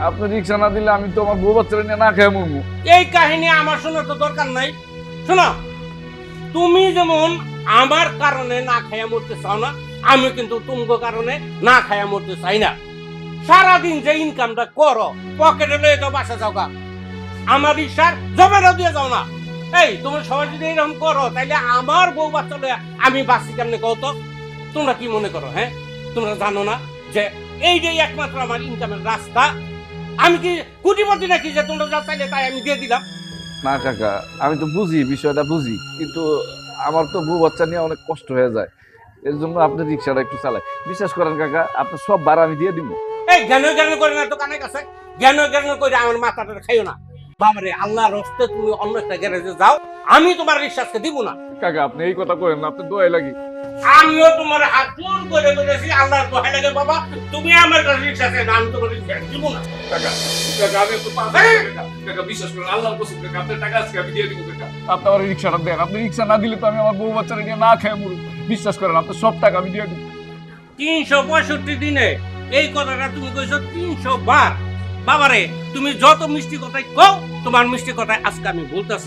আপনি রিক্সা না দিলে আমি তো আমার বউ বাচ্চারা নিয়ে না খেয়ে মরবো। এই কাহিনী আমার শোনার তো দরকার নাই। শোনো, তুমি যেমন আমার কারণে না খাইয়া মরতে চাও না, আমি কিন্তু তোমার কারণে না খাইয়া মরতে চাই না। সারাদিন যে ইনকামটা করো পকেটে লয়ে যাও, বাসা যাও গা, আমার রিক্সার জমাটা দিয়ে যাও না। এই তুমি সবাই যদি এরকম করো তাহলে আমার বউ বাচ্চা লয়ে আমি বাঁচি কেমনে কও তো? তোমরা কি মনে করো? হ্যাঁ, তোমরা জানো না যে এইটাই একমাত্র আমার ইনকামের রাস্তা? আমি কি কোটিপতি নাকি যে তোমরা যা চাইলে তাই আমি দিয়ে দিলাম? না কাকা, আমি তো বুঝি, বিষয়টা বুঝি, কিন্তু আমার তো বউ বাচ্চা নিয়ে অনেক কষ্ট হয়ে যায়। এর জন্য আপনি রিক্সাটা একটু চালাই। বিশ্বাস করেন কাকা, আপনার সব ভাড়া আমি দিয়ে দিব। এই জ্ঞান জ্ঞান করে না তো কানে কাছে, জ্ঞান জ্ঞান করে আমার মাথাটা খাইও না। বাবারে, আল্লাহর হস্তে তুমি অন্য একটা গ্যারেজে যাও, আমি তোমার রিক্সাকে দিব না। কাকা আপনি এই কথা করেন না, আপনি দোয়াই লাগি। আমিও তোমার হাত জোর করে বলেছি, আল্লাহর দোহাই লাগে বাবা, তুমি আমার কাছে রিক্সা চাই না, আমি তোমার রিক্সা দিব না। কাকা কাকা আমি একটু কাকা বিশ্বাস করেন, আল্লাহর কসম কাকা, আপনার টাকা আজকে আমি দিয়ে দিব কাকা। আপনি আমার রিক্সাটা দেন, আপনি রিক্সা না দিলে তো আমি আমার বউ বাচ্চারা নিয়ে না খেয়ে মরবো। বিশ্বাস করেন, আপনার সব টাকা আমি দিয়ে দিব। 365 দিনে এই কথাটা তুমি কইছো 300 বার। বাবারে, তুমি যত মিষ্টি কথাই কও, তোমার মিষ্টি কথাই আজকে আমি বলতেছি।